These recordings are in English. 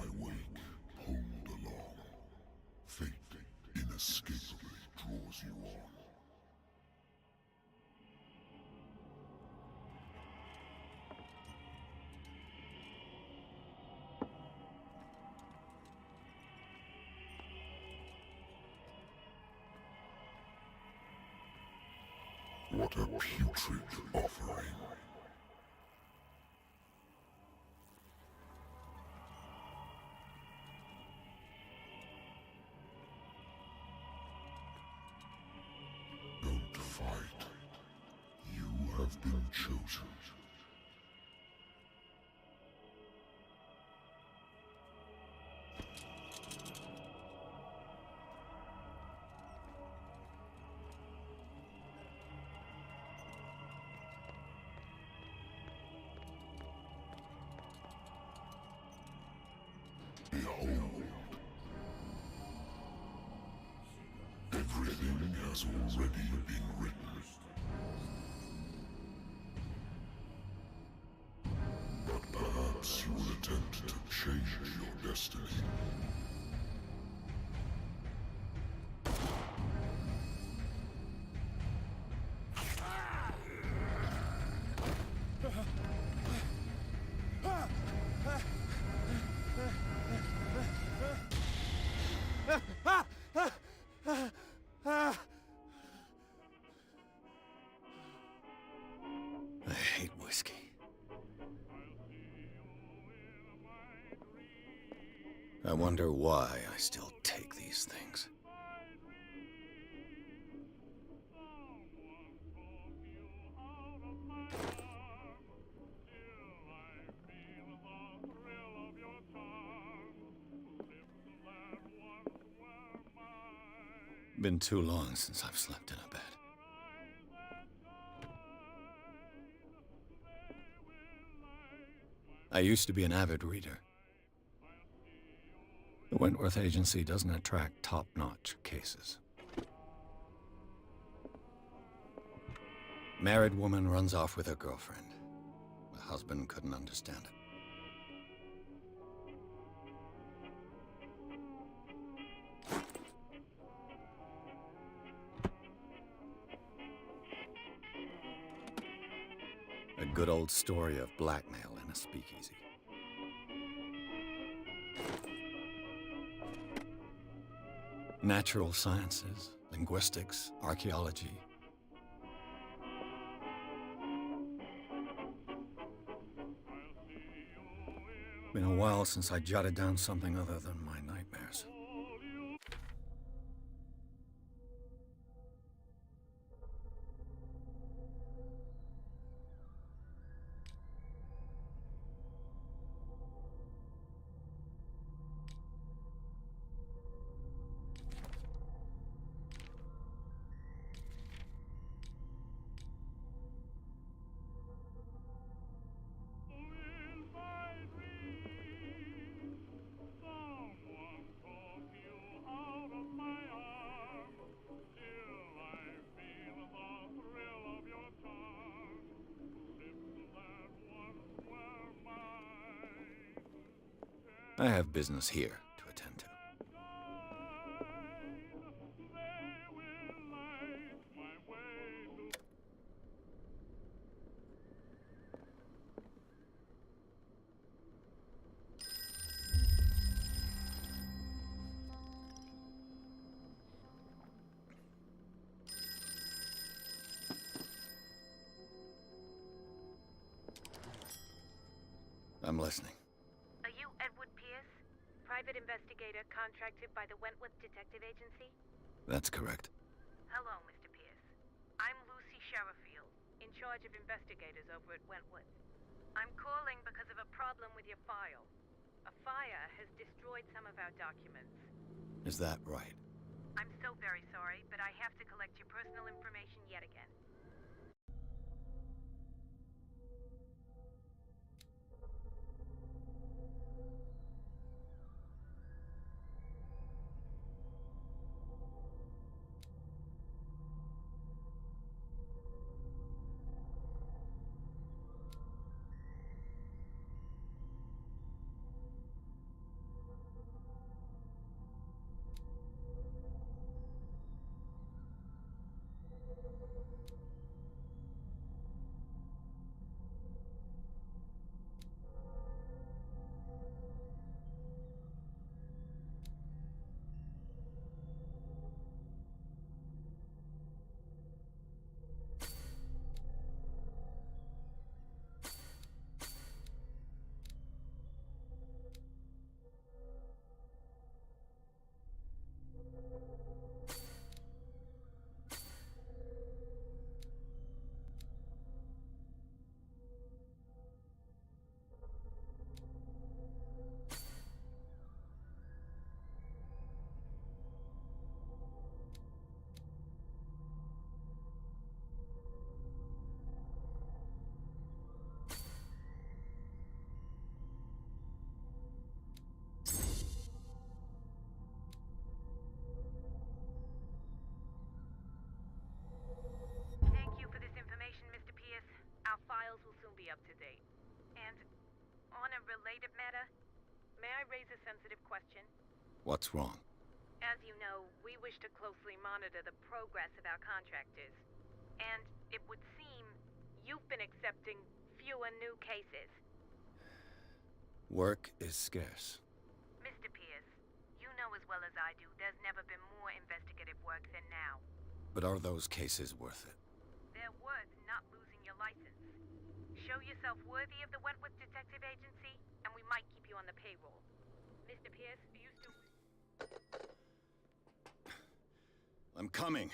my wake, pulled along. Fate inescapably draws you on. What a putrid offering. Don't fight. You have been chosen. Behold. Everything has already been written. But perhaps you will attempt to change your destiny. I hate whiskey. I wonder why I still take these things. Been too long since I've slept in a bed. I used to be an avid reader. The Wentworth Agency doesn't attract top-notch cases. Married woman runs off with her girlfriend. The husband couldn't understand it. A good old story of blackmail in a speakeasy. Natural sciences, linguistics, archaeology. Been a while since I jotted down something other than my nightmares. I have business here to attend to. I'm listening. Are you Edward Pierce, private investigator contracted by the Wentworth Detective Agency? That's correct. Hello, Mr. Pierce. I'm Lucy Sherifield, in charge of investigators over at Wentworth. I'm calling because of a problem with your file. A fire has destroyed some of our documents. Is that right? I'm so very sorry, but I have to collect your personal information yet again. may I raise a sensitive question? What's wrong? As you know, we wish to closely monitor the progress of our contractors. And it would seem you've been accepting fewer new cases. Work is scarce. Mr. Pierce, you know as well as I do there's never been more investigative work than now. But are those cases worth it? They're worth not losing your license. Show yourself worthy of the Wentworth Detective Agency, and we might keep you on the payroll. Mr. Pierce, are you still... I'm coming.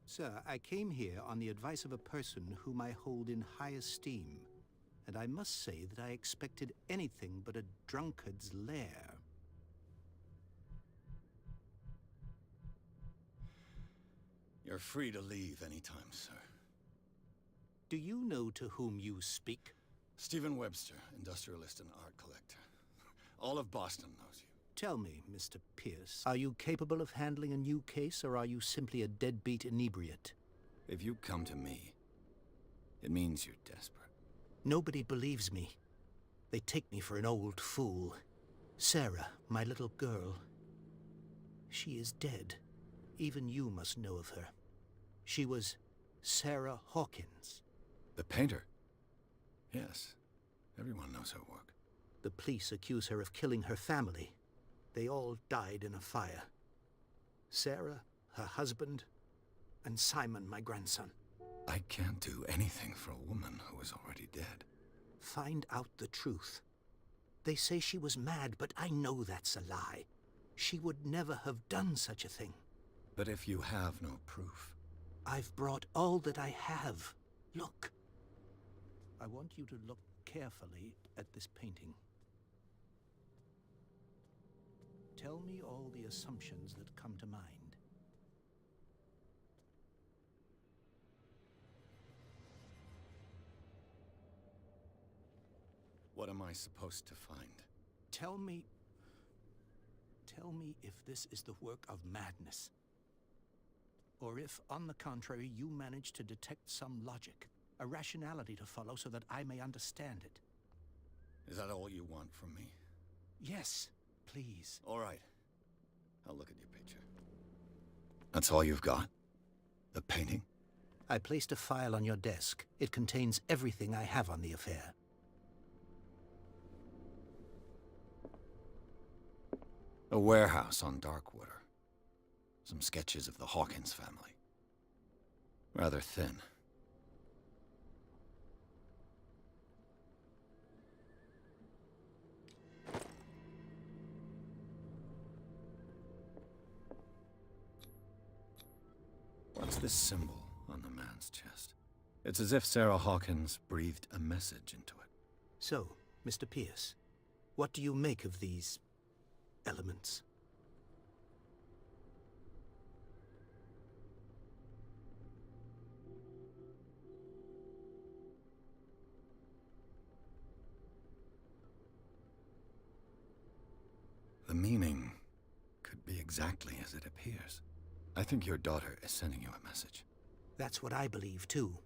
Sir, I came here on the advice of a person whom I hold in high esteem, and I must say that I expected anything but a drunkard's lair. You're free to leave anytime, sir. Do you know to whom you speak? Stephen Webster, industrialist and art collector. All of Boston knows you. Tell me, Mr. Pierce, are you capable of handling a new case, or are you simply a deadbeat inebriate? If you come to me, it means you're desperate. Nobody believes me. They take me for an old fool. Sarah, my little girl, she is dead. Even you must know of her. She was Sarah Hawkins. The painter? Yes. Everyone knows her work. The police accuse her of killing her family. They all died in a fire. Sarah, her husband, and Simon, my grandson. I can't do anything for a woman who is already dead. Find out the truth. They say she was mad, but I know that's a lie. She would never have done such a thing. But if you have no proof... I've brought all that I have. Look. I want you to look carefully at this painting. Tell me all the assumptions that come to mind. What am I supposed to find? Tell me if this is the work of madness. Or if, on the contrary, you manage to detect some logic, a rationality to follow so that I may understand it. Is that all you want from me? Yes, please. All right. I'll look at your picture. That's all you've got? The painting? I placed a file on your desk. It contains everything I have on the affair. A warehouse on Darkwater. Some sketches of the Hawkins family. Rather thin. What's this symbol on the man's chest? It's as if Sarah Hawkins breathed a message into it. So, Mr. Pierce, what do you make of these elements? The meaning could be exactly as it appears. I think your daughter is sending you a message. That's what I believe, too.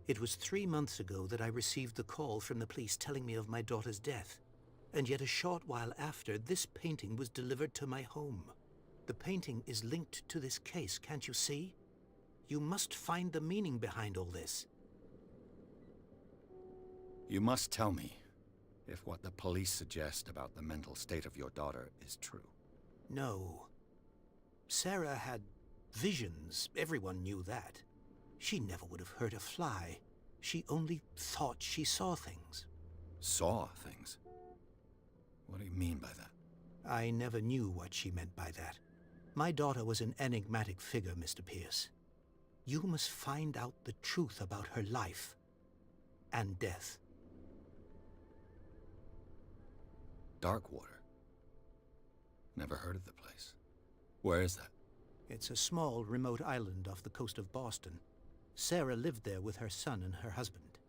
It was 3 months ago that I received the call from the police telling me of my daughter's death. And yet a short while after, this painting was delivered to my home. The painting is linked to this case, can't you see? You must find the meaning behind all this. You must tell me if what the police suggest about the mental state of your daughter is true. No. Sarah had visions. Everyone knew that. She never would have hurt a fly. She only thought she saw things. Saw things? What do you mean by that? I never knew what she meant by that. My daughter was an enigmatic figure, Mr. Pierce. You must find out the truth about her life and death. Darkwater? Never heard of the place. Where is that? It's a small, remote island off the coast of Boston. Sarah lived there with her son and her husband.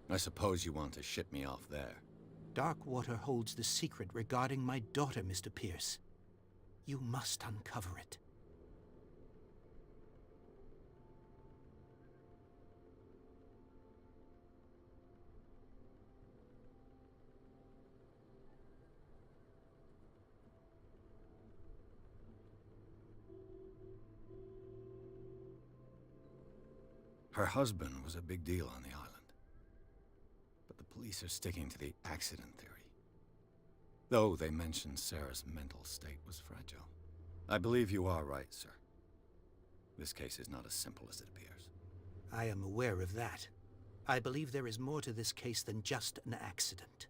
I suppose you want to ship me off there. Darkwater holds the secret regarding my daughter, Mr. Pierce. You must uncover it. Her husband was a big deal on the island. But the police are sticking to the accident theory. Though they mentioned Sarah's mental state was fragile. I believe you are right, sir. This case is not as simple as it appears. I am aware of that. I believe there is more to this case than just an accident.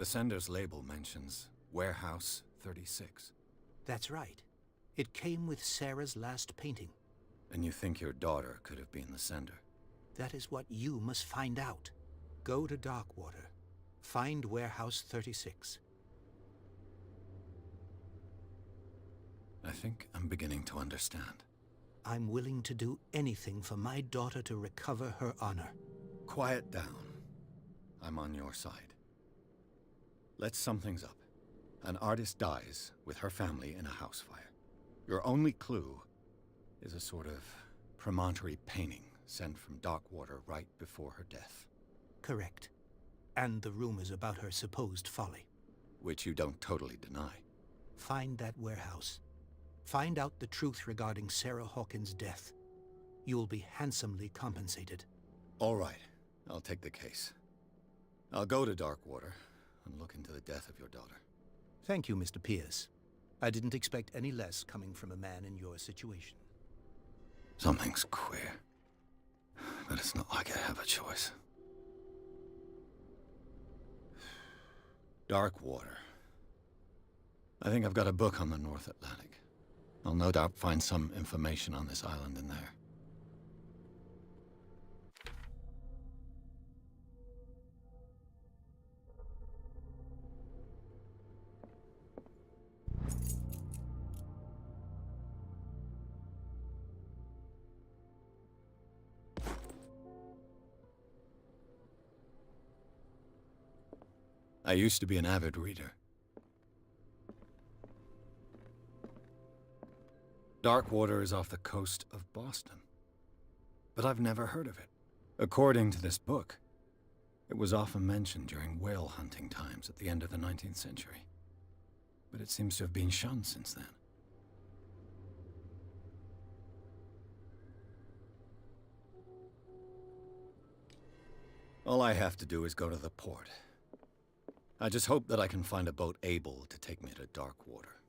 The sender's label mentions Warehouse 36. That's right. It came with Sarah's last painting. And you think your daughter could have been the sender? That is what you must find out. Go to Darkwater. Find Warehouse 36. I think I'm beginning to understand. I'm willing to do anything for my daughter to recover her honor. Quiet down. I'm on your side. Let's sum things up. An artist dies with her family in a house fire. Your only clue is a sort of premonitory painting sent from Darkwater right before her death. Correct. And the rumors about her supposed folly. Which you don't totally deny. Find that warehouse. Find out the truth regarding Sarah Hawkins' death. You will be handsomely compensated. All right. I'll take the case. I'll go to Darkwater and look into the death of your daughter. Thank you, Mr. Pierce. I didn't expect any less coming from a man in your situation. Something's queer. But it's not like I have a choice. Darkwater. I think I've got a book on the North Atlantic. I'll no doubt find some information on this island in there. I used to be an avid reader. Darkwater is off the coast of Boston. But I've never heard of it. According to this book, it was often mentioned during whale hunting times at the end of the 19th century. But it seems to have been shunned since then. All I have to do is go to the port. I just hope that I can find a boat able to take me to Darkwater.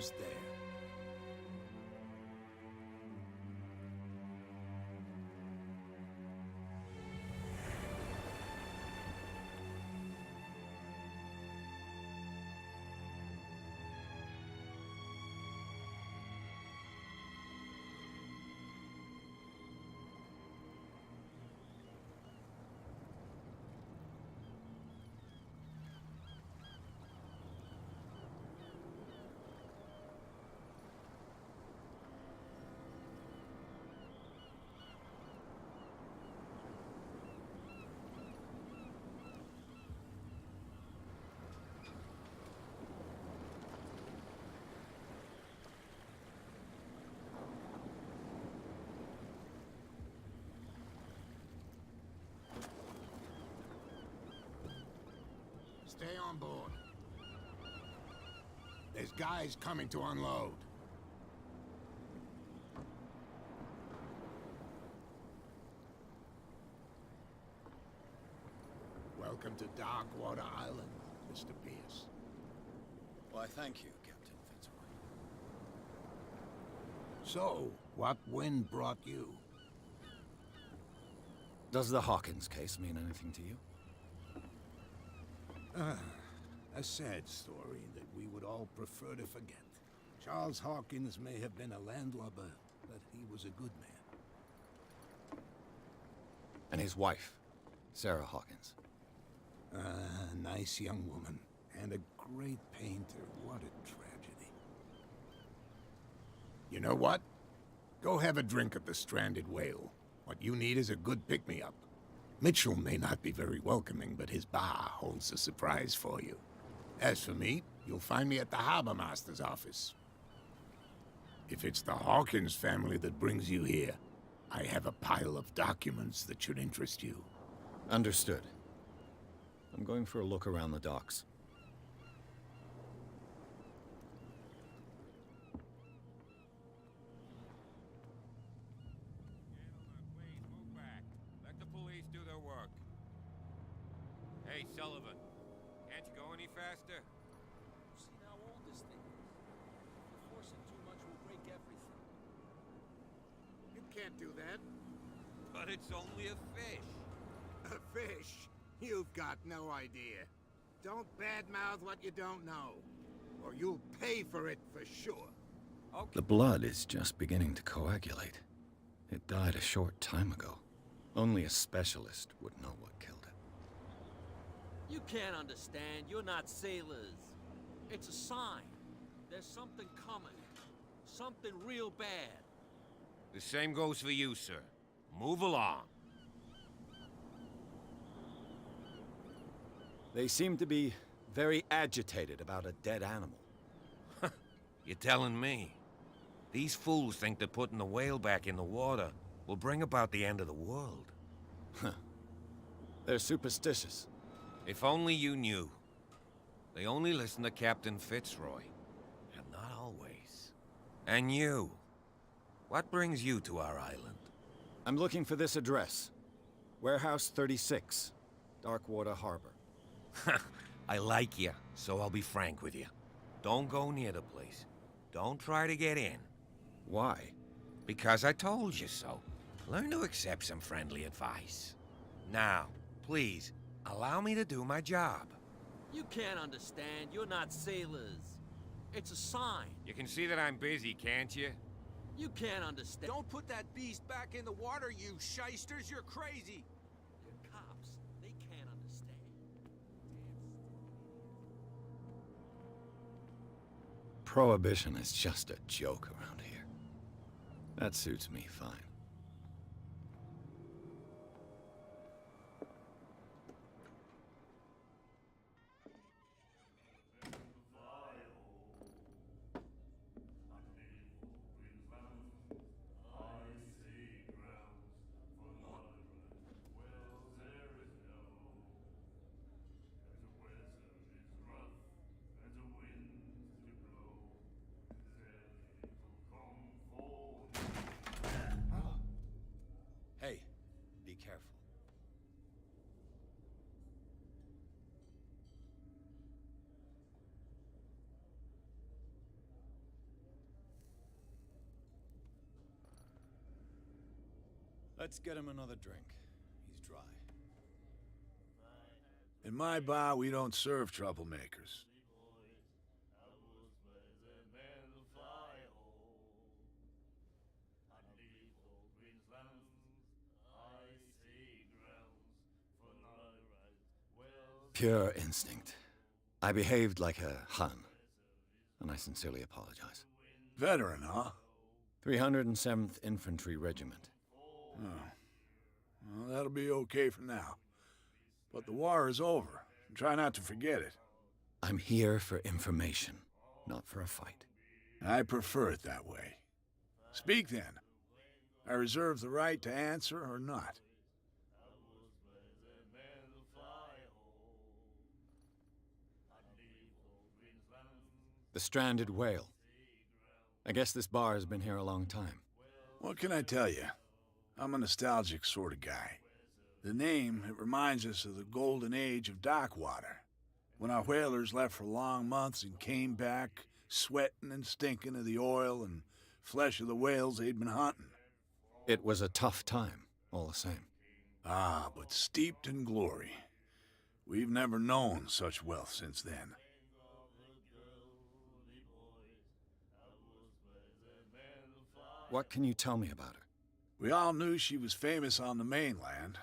almost there. Stay on board. There's guys coming to unload. Welcome to Darkwater Island, Mr. Pierce. Why, thank you, Captain Fitzroy. So, what wind brought you? Does the Hawkins case mean anything to you? A sad story that we would all prefer to forget. Charles Hawkins may have been a landlubber, but he was a good man. And his wife, Sarah Hawkins. Nice young woman, and a great painter. What a tragedy. You know what? Go have a drink at the Stranded Whale. What you need is a good pick-me-up. Mitchell may not be very welcoming, but his bar holds a surprise for you. As for me, you'll find me at the Harbor Master's office. If it's the Hawkins family that brings you here, I have a pile of documents that should interest you. Understood. I'm going for a look around the docks. Hey, Sullivan. Can't you go any faster? See how old this thing is. If you force it too much, we'll break everything. You can't do that. But it's only a fish. A fish? You've got no idea. Don't badmouth what you don't know, or you'll pay for it for sure. Okay. The blood is just beginning to coagulate. It died a short time ago. Only a specialist would know what killed it. You can't understand. You're not sailors. It's a sign. There's something coming. Something real bad. The same goes for you, sir. Move along. They seem to be very agitated about a dead animal. You're telling me? These fools think that putting the whale back in the water will bring about the end of the world. They're superstitious. If only you knew. They only listen to Captain Fitzroy. And not always. And you. What brings you to our island? I'm looking for this address. Warehouse 36, Darkwater Harbor. I like you, so I'll be frank with you. Don't go near the place. Don't try to get in. Why? Because I told you so. Learn to accept some friendly advice. Now, please, allow me to do my job. You can't understand. You're not sailors. It's a sign. You can see that I'm busy, can't you? You can't understand. Don't put that beast back in the water, you shysters! You're crazy! They're cops. They can't understand. Prohibition is just a joke around here. That suits me fine. Let's get him another drink. He's dry. In my bar, we don't serve troublemakers. Pure instinct. I behaved like a Hun, and I sincerely apologize. Veteran, huh? 307th Infantry Regiment. Oh. Well, that'll be okay for now. But the war is over. Try not to forget it. I'm here for information, not for a fight. I prefer it that way. Speak then. I reserve the right to answer or not. The stranded whale. I guess this bar has been here a long time. What can I tell you? I'm a nostalgic sort of guy. The name, it reminds us of the golden age of Darkwater, when our whalers left for long months and came back sweating and stinking of the oil and flesh of the whales they'd been hunting. It was a tough time, all the same. Ah, but steeped in glory. We've never known such wealth since then. What can you tell me about her? We all knew she was famous on the mainland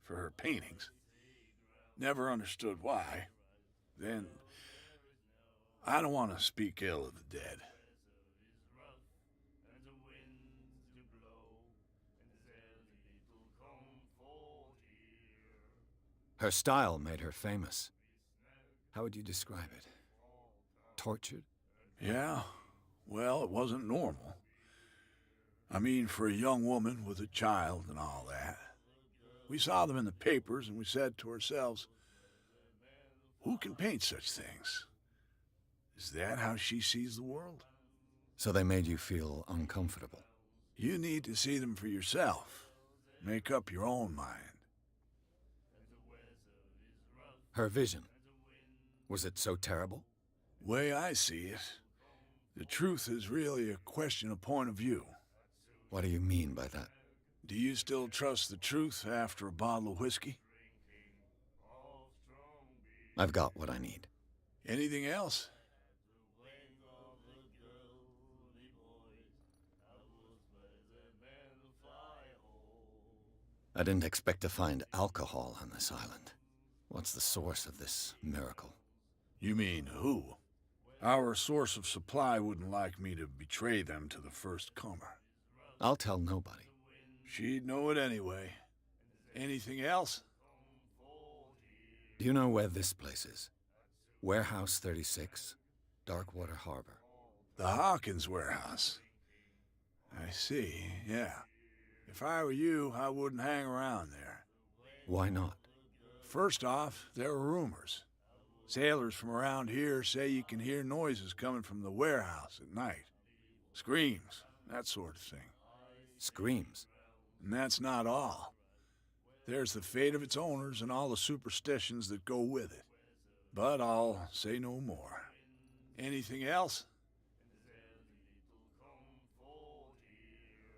for her paintings. Never understood why. Then, I don't want to speak ill of the dead. Her style made her famous. How would you describe it? Tortured? Yeah, well, it wasn't normal. I mean, for a young woman with a child and all that. We saw them in the papers and we said to ourselves, who can paint such things? Is that how she sees the world? So they made you feel uncomfortable? You need to see them for yourself. Make up your own mind. Her vision. Was it so terrible? Way I see it, the truth is really a question of point of view. What do you mean by that? Do you still trust the truth after a bottle of whiskey? I've got what I need. Anything else? I didn't expect to find alcohol on this island. What's the source of this miracle? You mean who? Our source of supply wouldn't like me to betray them to the first comer. I'll tell nobody. She'd know it anyway. Anything else? Do you know where this place is? Warehouse 36, Darkwater Harbor. The Hawkins warehouse. I see, yeah. If I were you, I wouldn't hang around there. Why not? First off, there are rumors. Sailors from around here say you can hear noises coming from the warehouse at night. Screams, that sort of thing. Screams? And that's not all. There's the fate of its owners and all the superstitions that go with it. But I'll say no more. Anything else?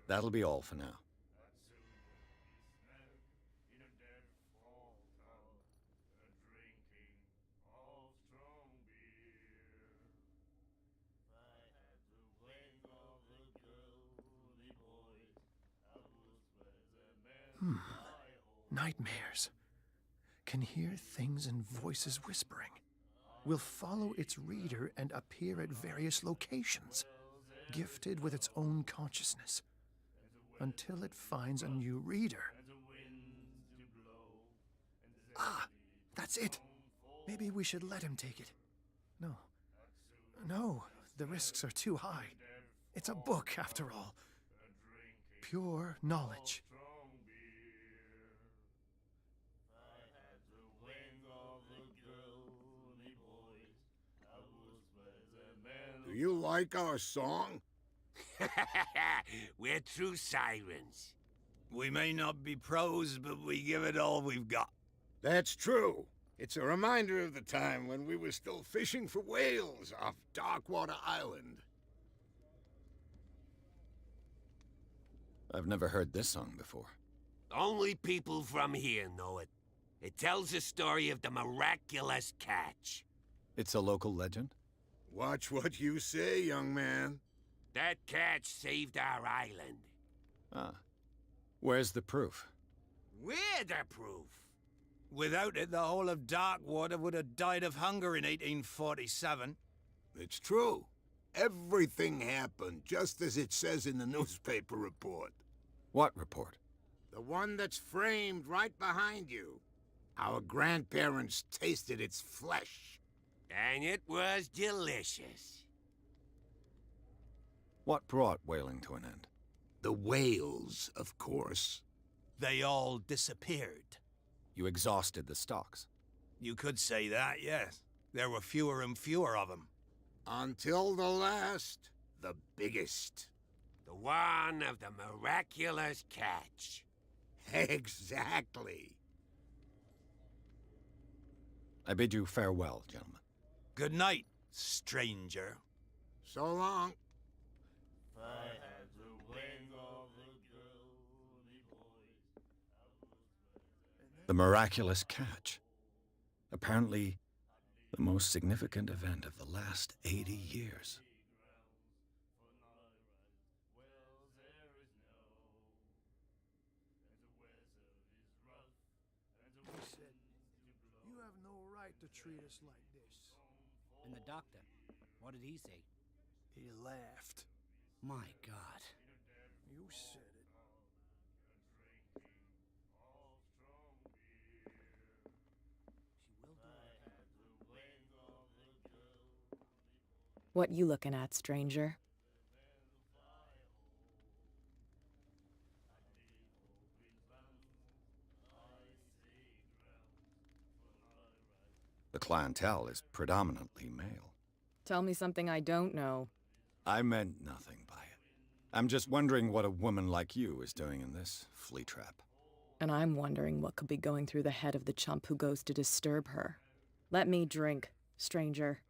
That'll be all for now. Nightmares. Can hear things and voices whispering. Will follow its reader and appear at various locations, gifted with its own consciousness, until it finds a new reader. Ah, that's it. Maybe we should let him take it. No, the risks are too high. It's a book, after all. Pure knowledge. Do you like our song? We're true sirens. We may not be pros, but we give it all we've got. That's true. It's a reminder of the time when we were still fishing for whales off Darkwater Island. I've never heard this song before. Only people from here know it. It tells the story of the miraculous catch. It's a local legend? Watch what you say, young man. That catch saved our island. Ah. Where's the proof? We're the proof. Without it, the whole of Darkwater would have died of hunger in 1847. It's true. Everything happened just as it says in the newspaper report. What report? The one that's framed right behind you. Our grandparents tasted its flesh. And it was delicious. What brought whaling to an end? The whales, of course. They all disappeared. You exhausted the stocks. You could say that, yes. There were fewer and fewer of them. Until the last, the biggest. The one of the miraculous catch. Exactly. I bid you farewell, gentlemen. Good night, stranger. So long. The miraculous catch. Apparently, the most significant event of the last 80 years. He said, "You have no right to treat us like this." And the doctor, what did he say? He laughed. My God. You said it. What you looking at, stranger? The clientele is predominantly male. Tell me something I don't know. I meant nothing by it. I'm just wondering what a woman like you is doing in this flea trap. And I'm wondering what could be going through the head of the chump who goes to disturb her. Let me drink, stranger.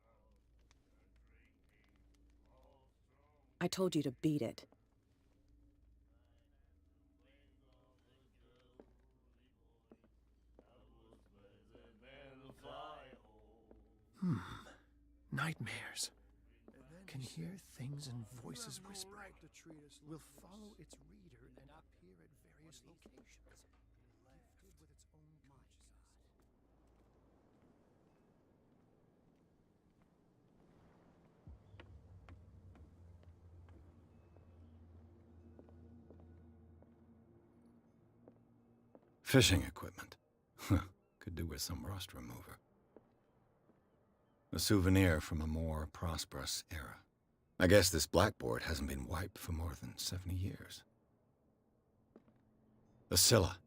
I told you to beat it. Nightmares. Can hear things and voices whispering. Will follow its reader and appear at various locations. Gifted with its own consciousness. Fishing equipment. Could do with some rust remover. A souvenir from a more prosperous era. I guess this blackboard hasn't been wiped for more than 70 years. The Scylla.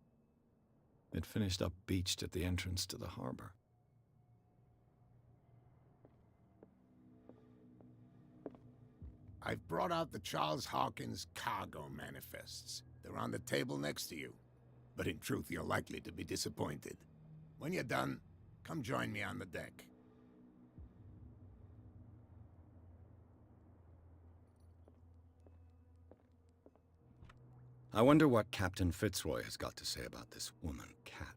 It finished up beached at the entrance to the harbor. I've brought out the Charles Hawkins cargo manifests. They're on the table next to you. But in truth, you're likely to be disappointed. When you're done, come join me on the deck. I wonder what Captain Fitzroy has got to say about this woman, Cat.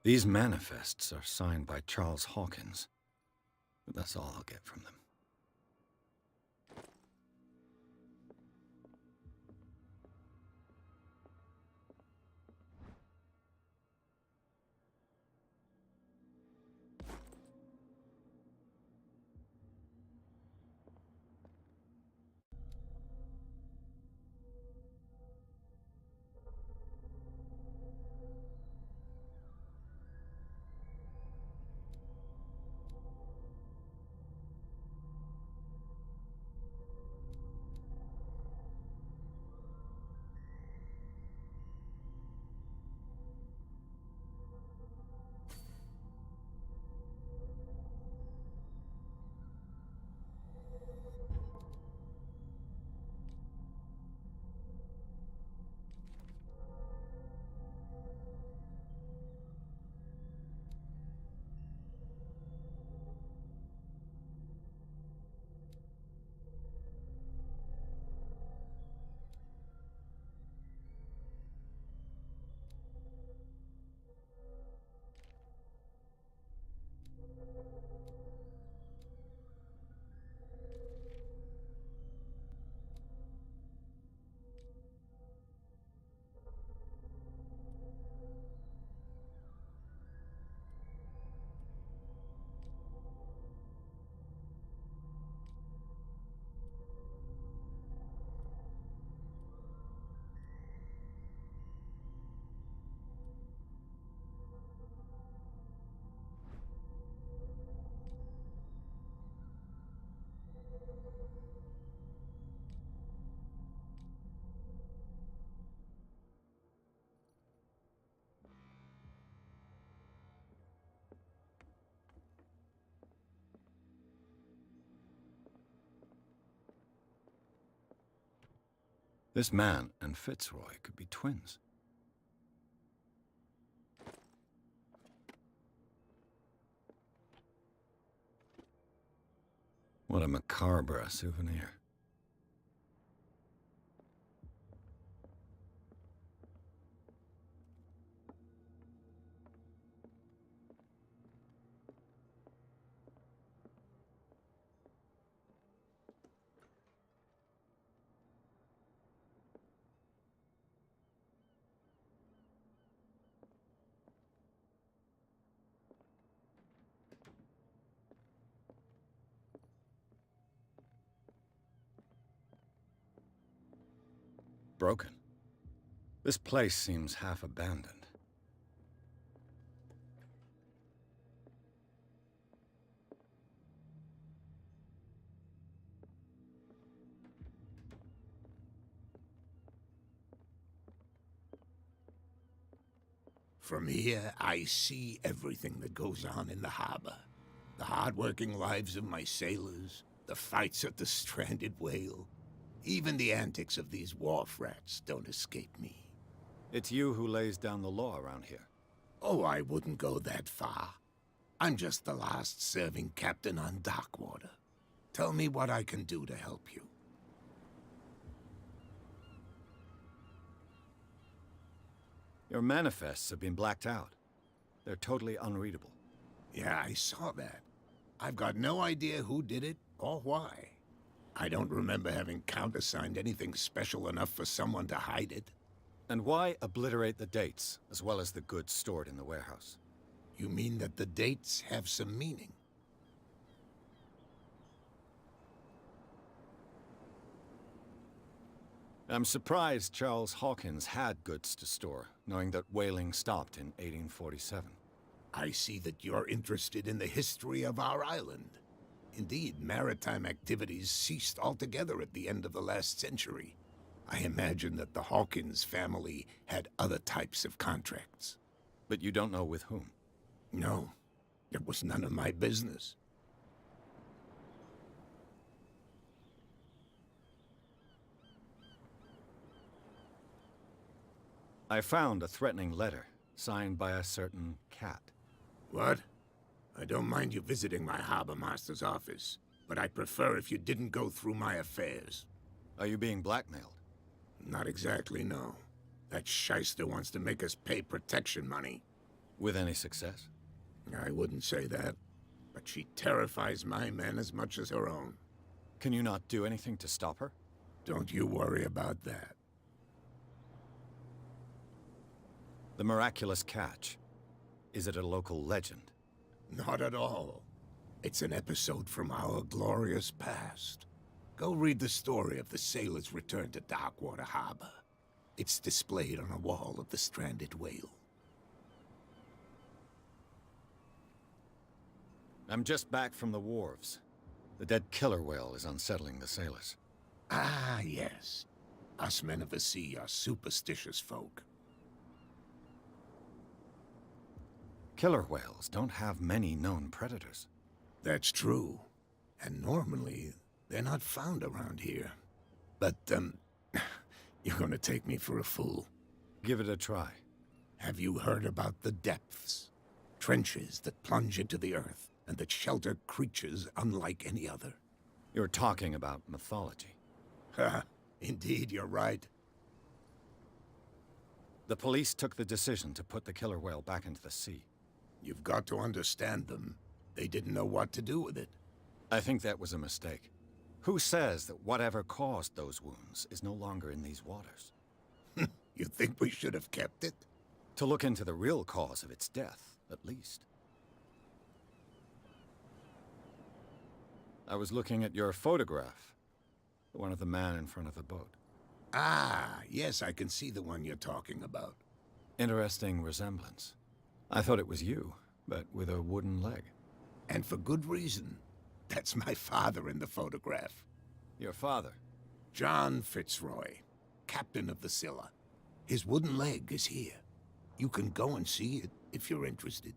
These manifests are signed by Charles Hawkins, but that's all I'll get from them. This man and Fitzroy could be twins. What a macabre souvenir. Broken. This place seems half abandoned. From here, I see everything that goes on in the harbor. The hard-working lives of my sailors, the fights at the stranded whale. Even the antics of these wharf rats don't escape me. It's you who lays down the law around here. Oh, I wouldn't go that far. I'm just the last serving captain on Darkwater. Tell me what I can do to help you. Your manifests have been blacked out. They're totally unreadable. Yeah, I saw that. I've got no idea who did it or why. I don't remember having countersigned anything special enough for someone to hide it. And why obliterate the dates, as well as the goods stored in the warehouse? You mean that the dates have some meaning? I'm surprised Charles Hawkins had goods to store, knowing that whaling stopped in 1847. I see that you're interested in the history of our island. Indeed, maritime activities ceased altogether at the end of the last century. I imagine that the Hawkins family had other types of contracts. But you don't know with whom? No, it was none of my business. I found a threatening letter, signed by a certain cat. What? I don't mind you visiting my harbor master's office, but I'd prefer if you didn't go through my affairs. Are you being blackmailed? Not exactly, no. That shyster wants to make us pay protection money. With any success? I wouldn't say that, but she terrifies my men as much as her own. Can you not do anything to stop her? Don't you worry about that. The miraculous catch. Is it a local legend? Not at all. It's an episode from our glorious past. Go read the story of the sailor's return to Darkwater Harbor. It's displayed on a wall of the stranded whale. I'm just back from the wharves. The dead killer whale is unsettling the sailors. Ah, yes. Us men of the sea are superstitious folk. Killer whales don't have many known predators. That's true. And normally, they're not found around here. But, you're gonna take me for a fool. Give it a try. Have you heard about the depths? Trenches that plunge into the earth, and that shelter creatures unlike any other. You're talking about mythology. Ha! Indeed, you're right. The police took the decision to put the killer whale back into the sea. You've got to understand them. They didn't know what to do with it. I think that was a mistake. Who says that whatever caused those wounds is no longer in these waters? You think we should have kept it? To look into the real cause of its death, at least. I was looking at your photograph. The one of the man in front of the boat. Ah, yes, I can see the one you're talking about. Interesting resemblance. I thought it was you, but with a wooden leg. And for good reason. That's my father in the photograph. Your father? John Fitzroy, captain of the Scylla. His wooden leg is here. You can go and see it if you're interested.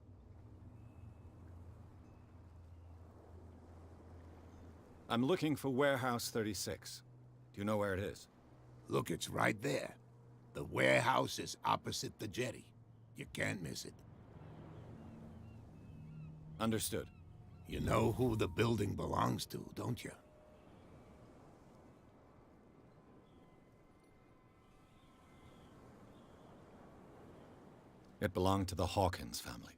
I'm looking for Warehouse 36. Do you know where it is? Look, it's right there. The warehouse is opposite the jetty. You can't miss it. Understood. You know who the building belongs to, don't you? It belonged to the Hawkins family.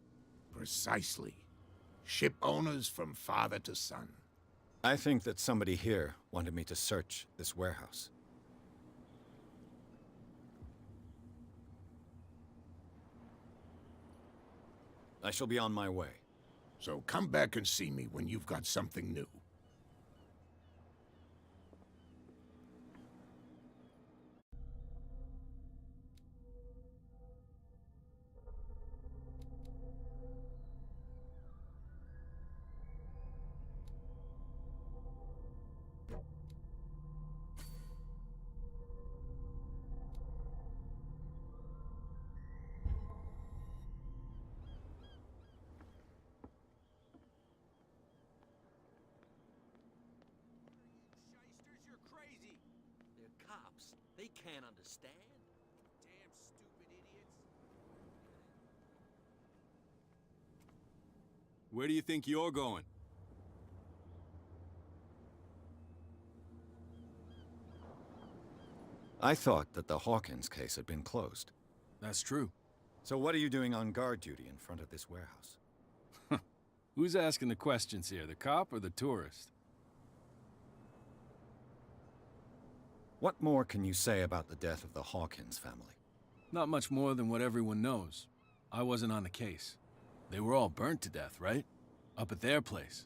Precisely. Ship owners from father to son. I think that somebody here wanted me to search this warehouse. I shall be on my way. So come back and see me when you've got something new. Shysters, you're crazy. They're cops. They can't understand. Damn stupid idiots. Where do you think you're going? I thought that the Hawkins case had been closed. That's true. So what are you doing on guard duty in front of this warehouse? Who's asking the questions here, the cop or the tourist? What more can you say about the death of the Hawkins family? Not much more than what everyone knows. I wasn't on the case. They were all burnt to death, right? Up at their place.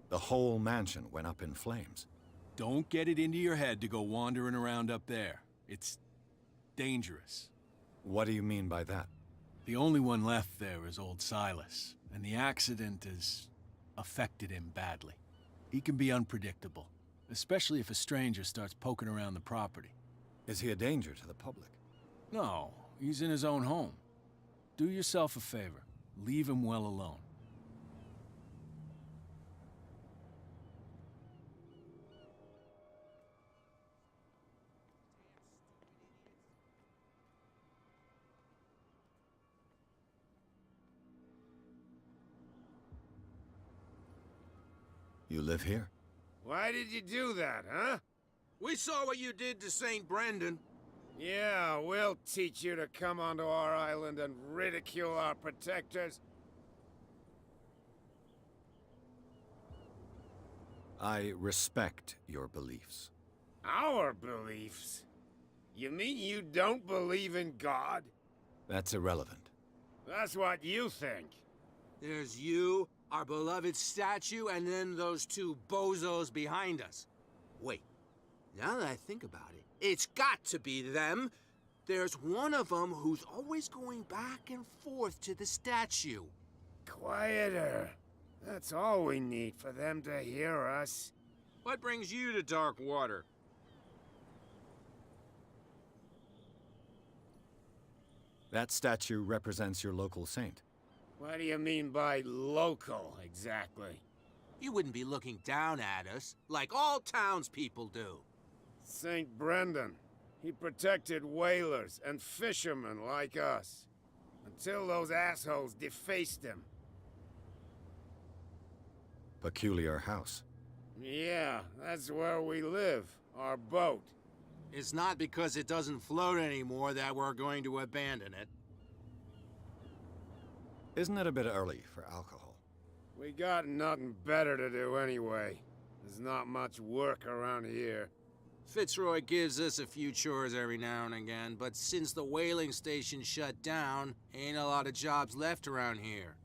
The whole mansion went up in flames. Don't get it into your head to go wandering around up there. It's dangerous. What do you mean by that? The only one left there is old Silas, and the accident has affected him badly. He can be unpredictable, especially if a stranger starts poking around the property. Is he a danger to the public? No, he's in his own home. Do yourself a favor. Leave him well alone. You live here? Why did you do that, huh? We saw what you did to St. Brendan. Yeah, we'll teach you to come onto our island and ridicule our protectors. I respect your beliefs. Our beliefs? You mean you don't believe in God? That's irrelevant. That's what you think. There's you, our beloved statue, and then those two bozos behind us. Wait, now that I think about it, it's got to be them. There's one of them who's always going back and forth to the statue. Quieter. That's all we need for them to hear us. What brings you to dark water? That statue represents your local saint. What do you mean by local, exactly? You wouldn't be looking down at us, like all townspeople do. St. Brendan. He protected whalers and fishermen like us. Until those assholes defaced him. Peculiar house. Yeah, that's where we live. Our boat. It's not because it doesn't float anymore that we're going to abandon it. Isn't it a bit early for alcohol? We got nothing better to do anyway. There's not much work around here. Fitzroy gives us a few chores every now and again, but since the whaling station shut down, ain't a lot of jobs left around here.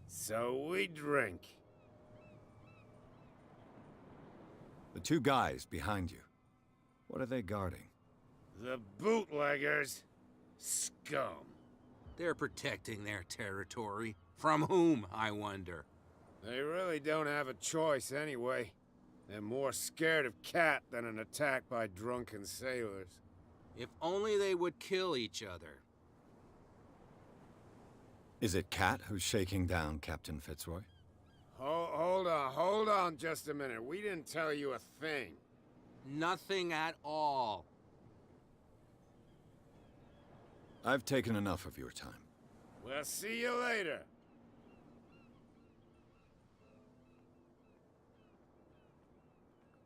So we drink. The two guys behind you. What are they guarding? The bootleggers. Scum. They're protecting their territory. From whom, I wonder? They really don't have a choice anyway. They're more scared of Cat than an attack by drunken sailors. If only they would kill each other. Is it Cat who's shaking down Captain Fitzroy? Hold on just a minute. We didn't tell you a thing. Nothing at all. I've taken enough of your time. We'll see you later.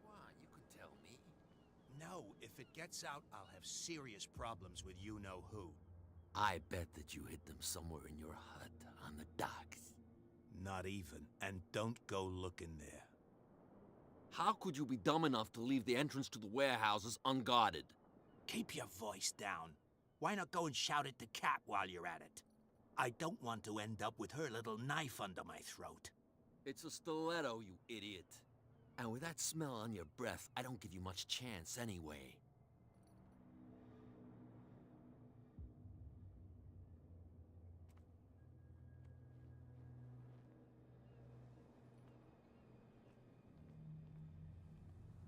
Come on, you could tell me. No, if it gets out, I'll have serious problems with you-know-who. I bet that you hid them somewhere in your hut on the docks. Not even. And don't go looking there. How could you be dumb enough to leave the entrance to the warehouses unguarded? Keep your voice down. Why not go and shout at the cat while you're at it? I don't want to end up with her little knife under my throat. It's a stiletto, you idiot. And with that smell on your breath, I don't give you much chance anyway.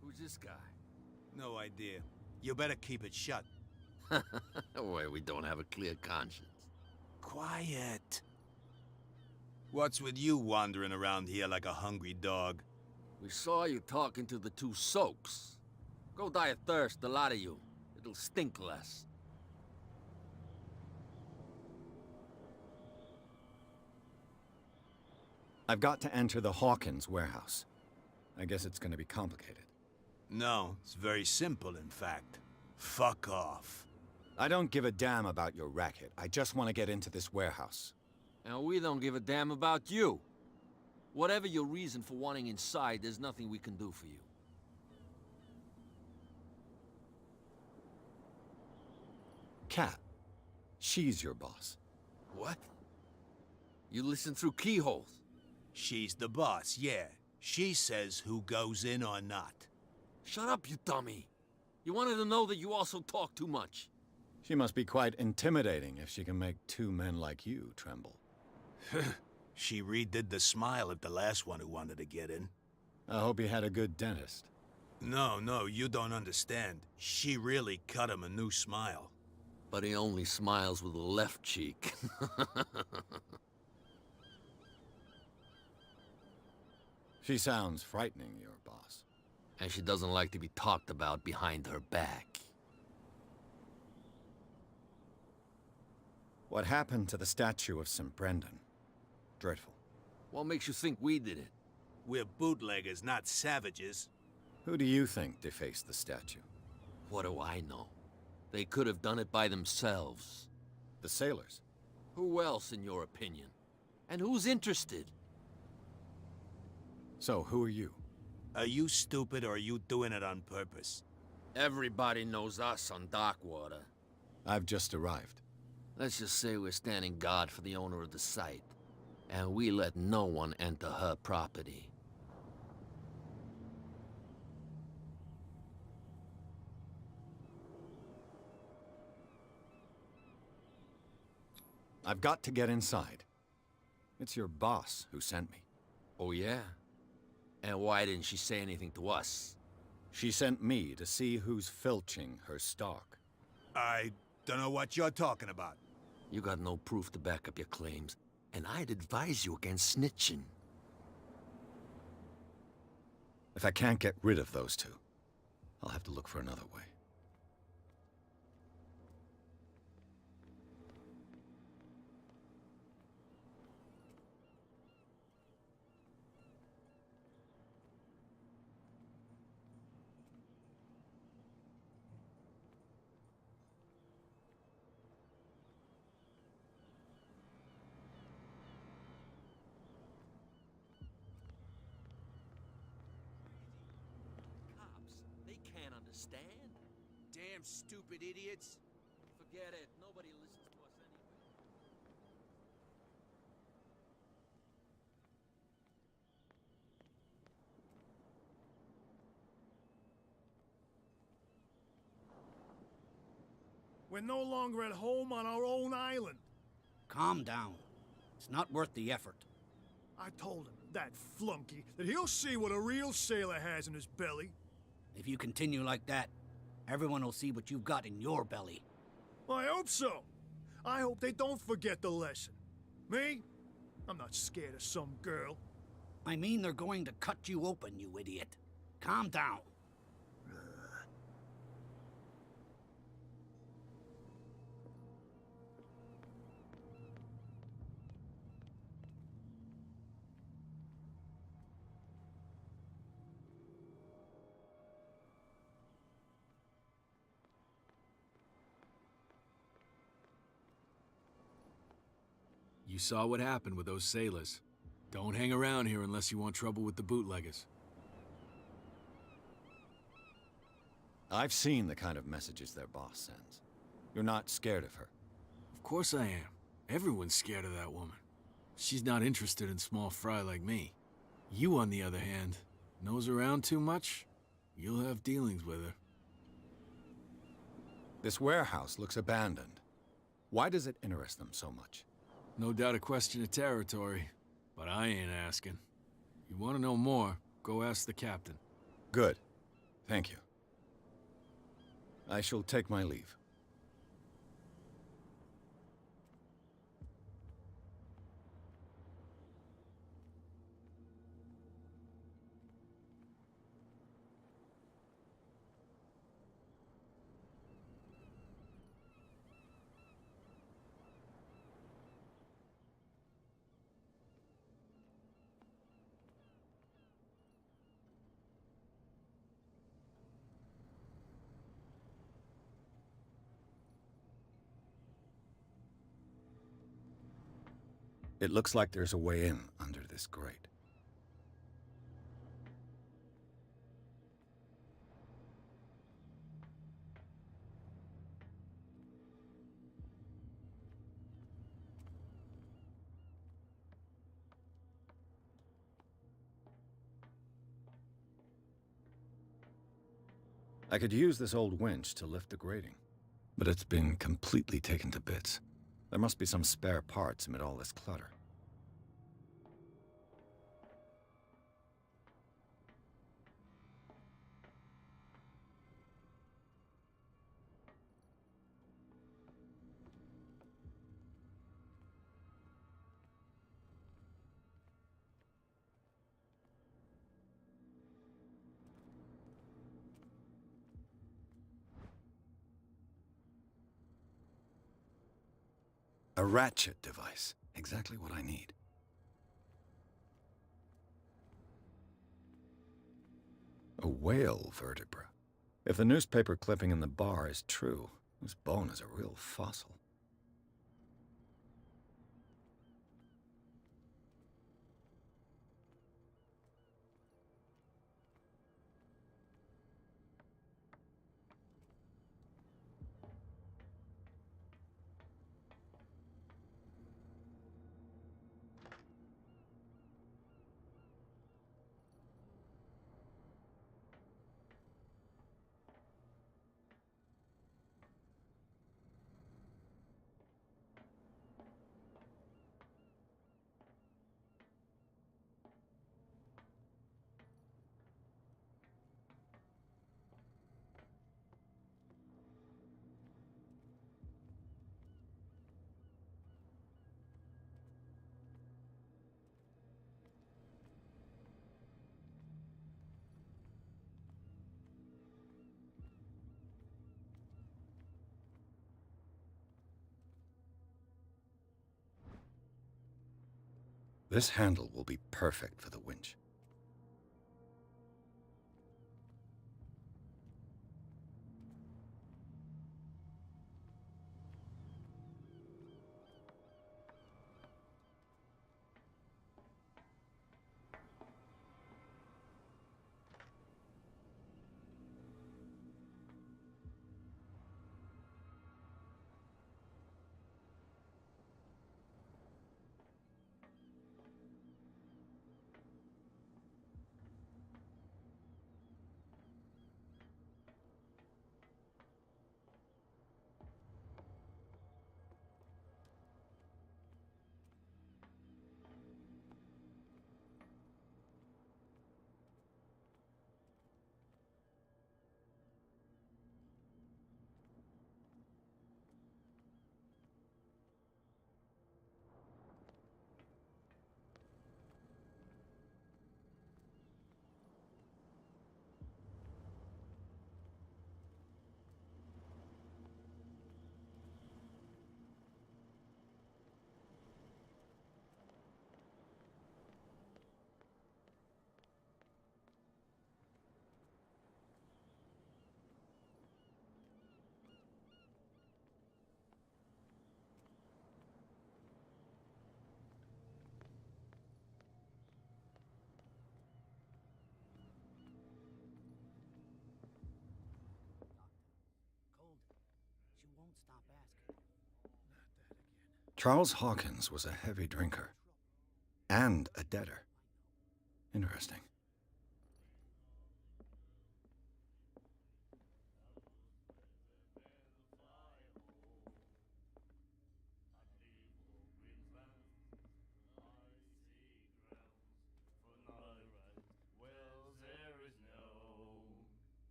Who's this guy? No idea. You better keep it shut. Why, we don't have a clear conscience. Quiet. What's with you wandering around here like a hungry dog? We saw you talking to the two soaks. Go die of thirst, the lot of you. It'll stink less. I've got to enter the Hawkins warehouse. I guess it's going to be complicated. No, it's very simple, in fact. Fuck off. I don't give a damn about your racket. I just want to get into this warehouse. And we don't give a damn about you. Whatever your reason for wanting inside, there's nothing we can do for you. Kat. She's your boss. What? You listen through keyholes? She's the boss, yeah. She says who goes in or not. Shut up, you dummy. You wanted to know that you also talk too much. She must be quite intimidating if she can make two men like you tremble. She redid the smile at the last one who wanted to get in. I hope he had a good dentist. No, you don't understand. She really cut him a new smile. But he only smiles with the left cheek. She sounds frightening, your boss. And she doesn't like to be talked about behind her back. What happened to the statue of St. Brendan? Dreadful. What makes you think we did it? We're bootleggers, not savages. Who do you think defaced the statue? What do I know? They could have done it by themselves. The sailors? Who else, in your opinion? And who's interested? So, who are you? Are you stupid or are you doing it on purpose? Everybody knows us on Darkwater. I've just arrived. Let's just say we're standing guard for the owner of the site. And we let no one enter her property. I've got to get inside. It's your boss who sent me. Oh, yeah? And why didn't she say anything to us? She sent me to see who's filching her stock. I don't know what you're talking about. You got no proof to back up your claims, and I'd advise you against snitching. If I can't get rid of those two, I'll have to look for another way. Understand? Damn stupid idiots. Forget it. Nobody listens to us anyway. We're no longer at home on our own island. Calm down. It's not worth the effort. I told him, that flunky, that he'll see what a real sailor has in his belly. If you continue like that, everyone will see what you've got in your belly. I hope so. I hope they don't forget the lesson. Me? I'm not scared of some girl. I mean they're going to cut you open, you idiot. Calm down. You saw what happened with those sailors. Don't hang around here unless you want trouble with the bootleggers. I've seen the kind of messages their boss sends. You're not scared of her. Of course I am. Everyone's scared of that woman. She's not interested in small fry like me. You, on the other hand, nose around too much, you'll have dealings with her. This warehouse looks abandoned. Why does it interest them so much? No doubt a question of territory, but I ain't asking. You want to know more, go ask the captain. Good. Thank you. I shall take my leave. It looks like there's a way in under this grate. I could use this old winch to lift the grating, but it's been completely taken to bits. There must be some spare parts amid all this clutter. A ratchet device. Exactly what I need. A whale vertebra. If the newspaper clipping in the bar is true, this bone is a real fossil. This handle will be perfect for the winch. stop asking. Charles Hawkins was a heavy drinker. And a debtor. Interesting.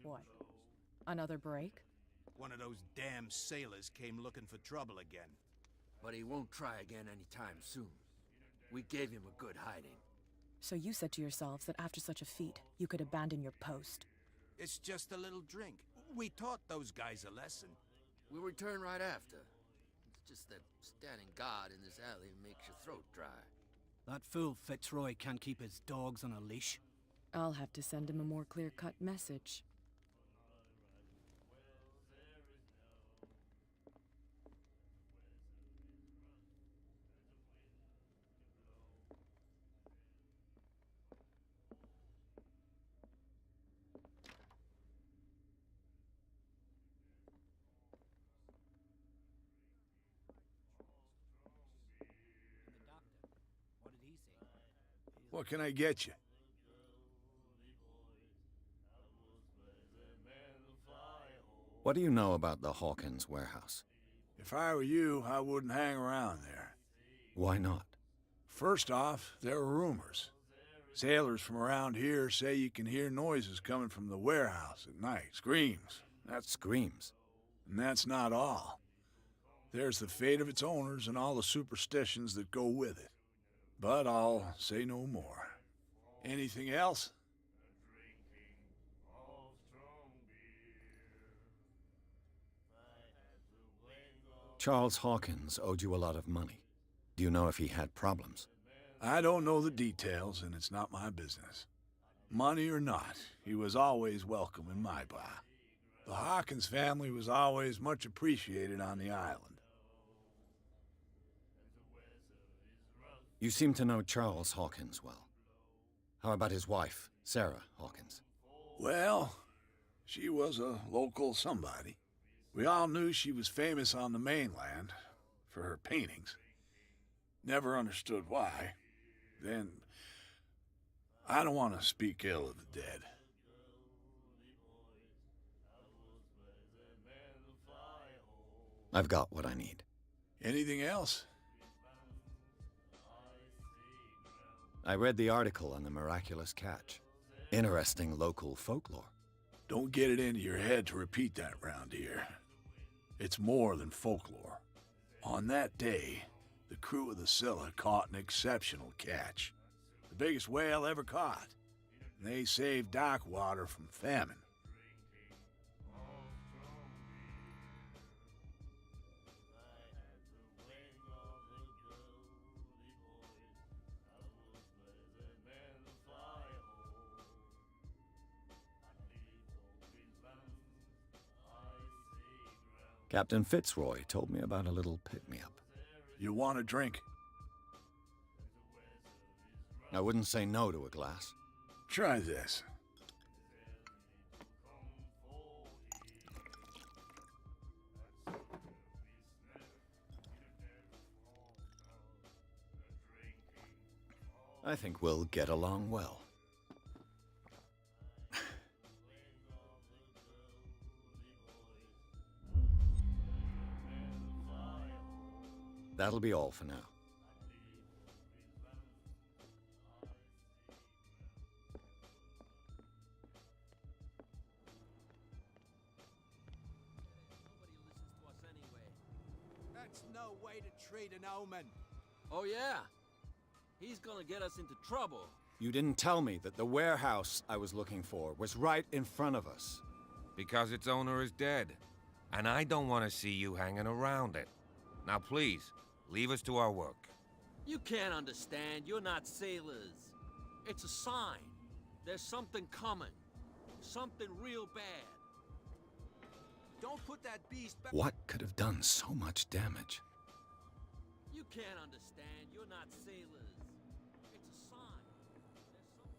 What? Another break? One of those damn sailors came looking for trouble again. But he won't try again anytime soon. We gave him a good hiding. So you said to yourselves that after such a feat, you could abandon your post. It's just a little drink. We taught those guys a lesson. We'll return right after. It's just that standing guard in this alley makes your throat dry. That fool Fitzroy can't keep his dogs on a leash. I'll have to send him a more clear-cut message. What did he say? What can I get you? What do you know about the Hawkins warehouse? If I were you, I wouldn't hang around there. Why not? First off, there are rumors. Sailors from around here say you can hear noises coming from the warehouse at night. Screams. Screams. And that's not all. There's the fate of its owners and all the superstitions that go with it. But I'll say no more. Anything else? Charles Hawkins owed you a lot of money. Do you know if he had problems? I don't know the details, and it's not my business. Money or not, he was always welcome in my bar. The Hawkins family was always much appreciated on the island. You seem to know Charles Hawkins well. How about his wife, Sarah Hawkins? Well, she was a local somebody. We all knew she was famous on the mainland for her paintings. Never understood why. Then, I don't want to speak ill of the dead. I've got what I need. Anything else? I read the article on the miraculous catch. Interesting local folklore. Don't get it into your head to repeat that round here. It's more than folklore. On that day, the crew of the Scylla caught an exceptional catch. The biggest whale ever caught. And they saved Darkwater from famine. Captain Fitzroy told me about a little pick-me-up. You want a drink? I wouldn't say no to a glass. Try this. I think we'll get along well. That'll be all for now. That's no way to treat an omen. Oh, yeah? He's gonna get us into trouble. You didn't tell me that the warehouse I was looking for was right in front of us. Because its owner is dead. And I don't want to see you hanging around it. Now please, leave us to our work. You can't understand. You're not sailors. It's a sign. There's something coming. Something real bad. Don't put that beast back. What could have done so much damage? You can't understand. You're not sailors. It's a sign. There's something coming.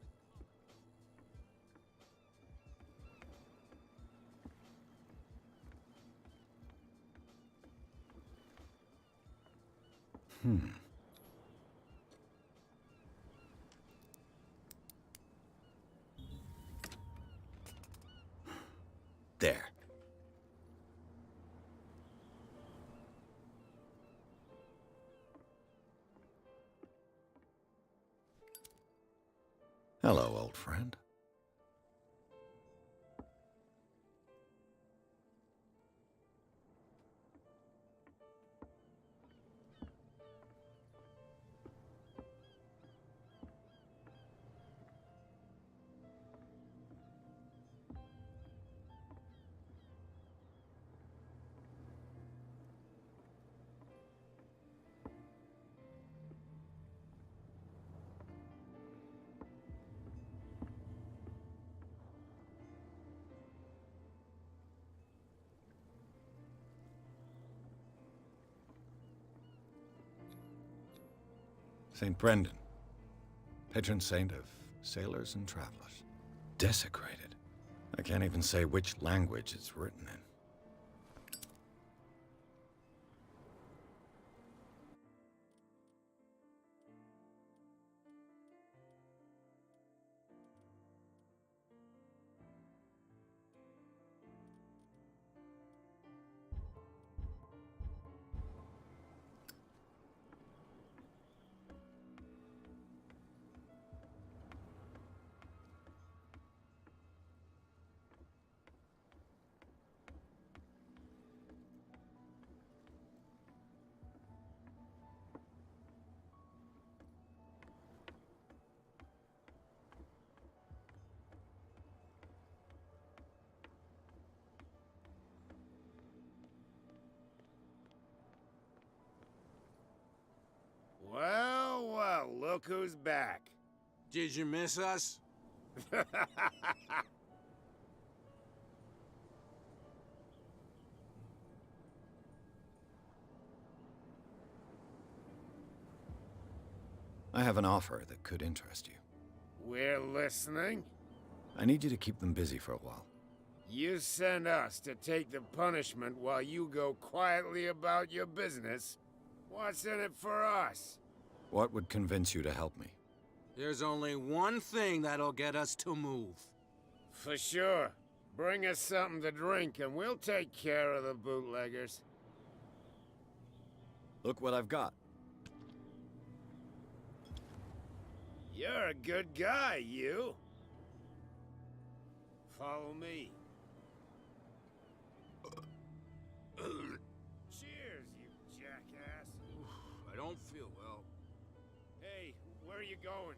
There. Hello, old friend. St. Brendan, patron saint of sailors and travelers. Desecrated. I can't even say which language it's written in. Well, well, look who's back. Did you miss us? I have an offer that could interest you. We're listening. I need you to keep them busy for a while. You send us to take the punishment while you go quietly about your business. What's in it for us? What would convince you to help me? There's only one thing that'll get us to move. For sure. Bring us something to drink and we'll take care of the bootleggers. Look what I've got. You're a good guy, you. Follow me. Cheers, you jackass. I don't feel well. Hey, where are you going?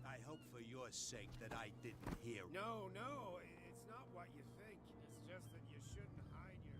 I hope for your sake that I didn't hear. No, it's not what you think. It's just that you shouldn't hide your...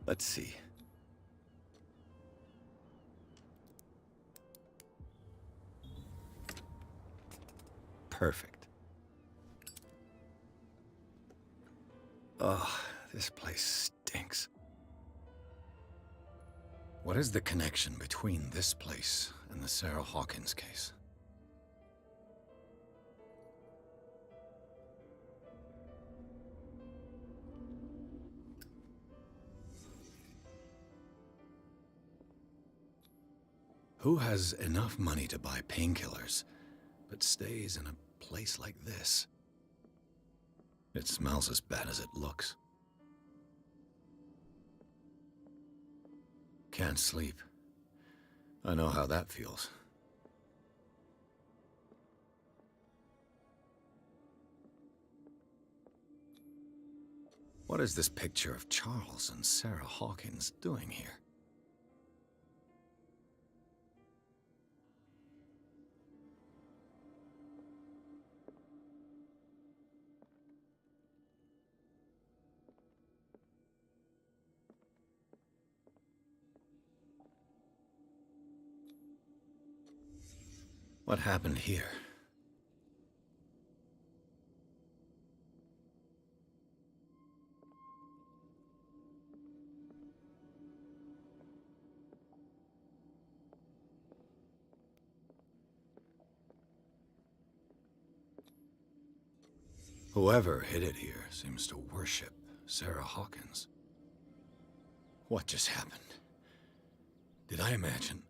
Let's see. Perfect. Ugh, this place stinks. What is the connection between this place and the Sarah Hawkins case? Who has enough money to buy painkillers, but stays in a place like this? It smells as bad as it looks. Can't sleep. I know how that feels. What is this picture of Charles and Sarah Hawkins doing here? What happened here? Whoever hid it here seems to worship Sarah Hawkins. What just happened? Did I imagine?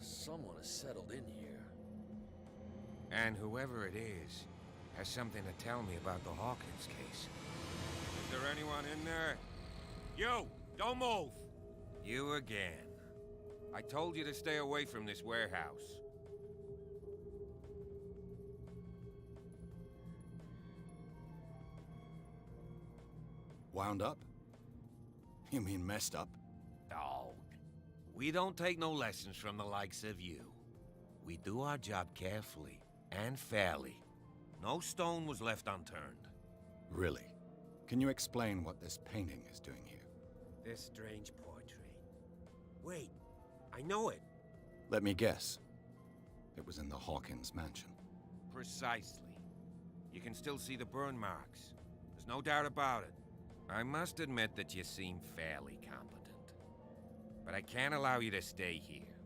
Someone has settled in here. And whoever it is has something to tell me about the Hawkins case. Is there anyone in there? You! Don't move! You again. I told you to stay away from this warehouse. Wound up? You mean messed up? Dog. We don't take no lessons from the likes of you. We do our job carefully and fairly. No stone was left unturned. Really? Can you explain what this painting is doing here? This strange portrait. Wait, I know it. Let me guess. It was in the Hawkins mansion. Precisely. You can still see the burn marks. There's no doubt about it. I must admit that you seem fairly competent. But I can't allow you to stay here.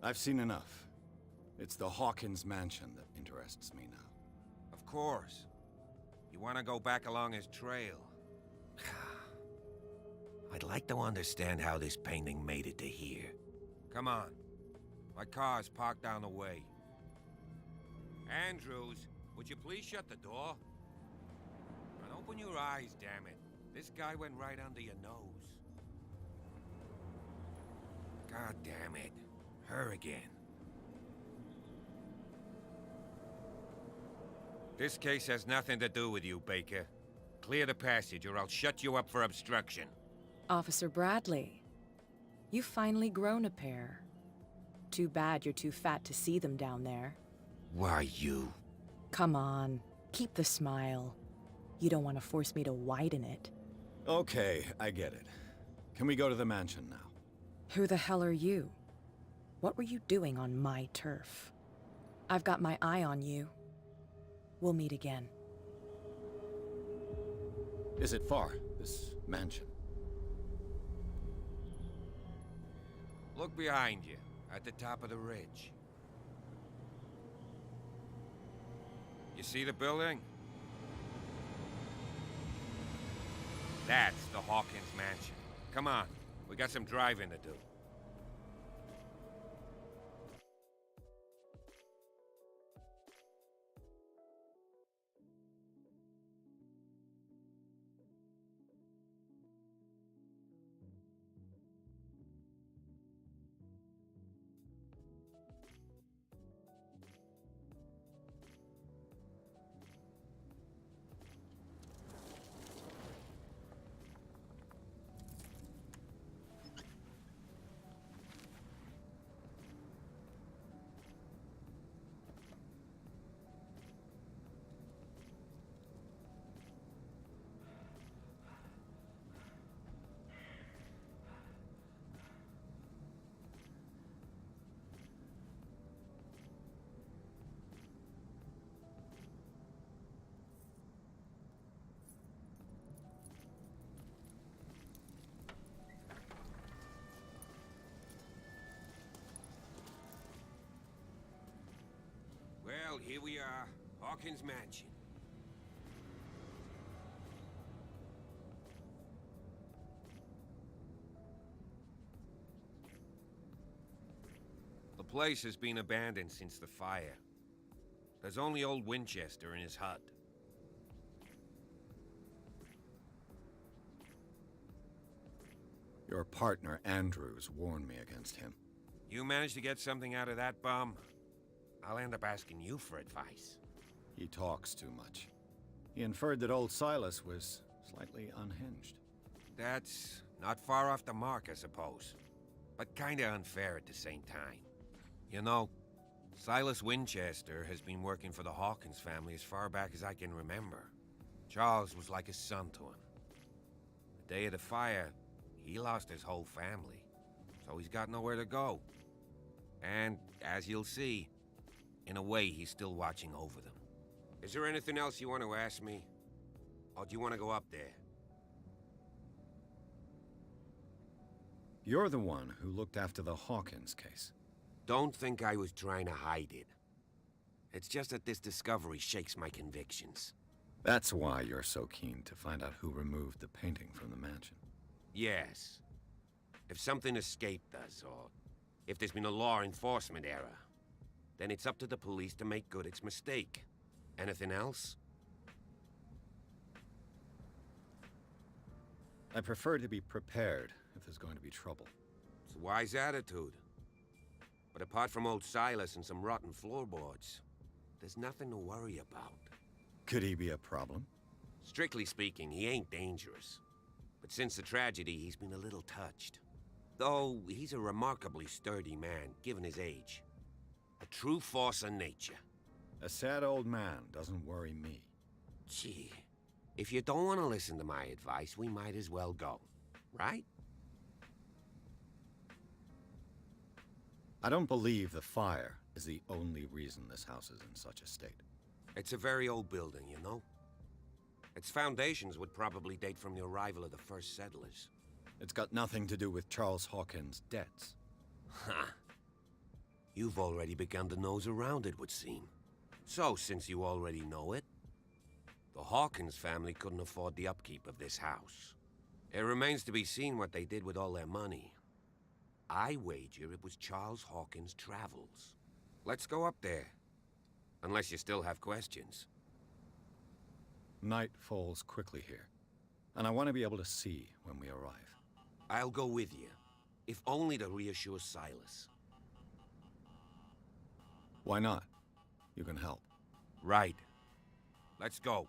I've seen enough. It's the Hawkins mansion that interests me now. Of course. You want to go back along his trail. I'd like to understand how this painting made it to here. Come on. My car's parked down the way. Andrews, would you please shut the door? And open your eyes, damn it. This guy went right under your nose. God damn it. Her again. This case has nothing to do with you, Baker. Clear the passage or I'll shut you up for obstruction. Officer Bradley, you've finally grown a pair. Too bad you're too fat to see them down there. Why, you? Come on, keep the smile. You don't want to force me to widen it. Okay, I get it. Can we go to the mansion now? Who the hell are you? What were you doing on my turf? I've got my eye on you. We'll meet again. Is it far, this mansion? Look behind you, at the top of the ridge. You see the building? That's the Hawkins mansion. Come on, we got some driving to do. Well, here we are. Hawkins Mansion. The place has been abandoned since the fire. There's only old Winchester in his hut. Your partner, Andrews, warned me against him. You managed to get something out of that bum? I'll end up asking you for advice. He talks too much. He inferred that old Silas was slightly unhinged. That's not far off the mark, I suppose. But kinda unfair at the same time. You know, Silas Winchester has been working for the Hawkins family as far back as I can remember. Charles was like a son to him. The day of the fire, he lost his whole family, so he's got nowhere to go. And, as you'll see, in a way, he's still watching over them. Is there anything else you want to ask me? Or do you want to go up there? You're the one who looked after the Hawkins case. Don't think I was trying to hide it. It's just that this discovery shakes my convictions. That's why you're so keen to find out who removed the painting from the mansion. Yes. If something escaped us, or if there's been a law enforcement error, then it's up to the police to make good its mistake. Anything else? I prefer to be prepared if there's going to be trouble. It's a wise attitude. But apart from old Silas and some rotten floorboards, there's nothing to worry about. Could he be a problem? Strictly speaking, he ain't dangerous. But since the tragedy, he's been a little touched. Though, he's a remarkably sturdy man, given his age. A true force of nature. A sad old man doesn't worry me. Gee, if you don't want to listen to my advice, we might as well go. Right? I don't believe the fire is the only reason this house is in such a state. It's a very old building, you know? Its foundations would probably date from the arrival of the first settlers. It's got nothing to do with Charles Hawkins' debts. Ha! You've already begun to nose around, it would seem. So, since you already know it, the Hawkins family couldn't afford the upkeep of this house. It remains to be seen what they did with all their money. I wager it was Charles Hawkins' travels. Let's go up there. Unless you still have questions. Night falls quickly here, and I want to be able to see when we arrive. I'll go with you, if only to reassure Silas. Why not? You can help. Right. Let's go.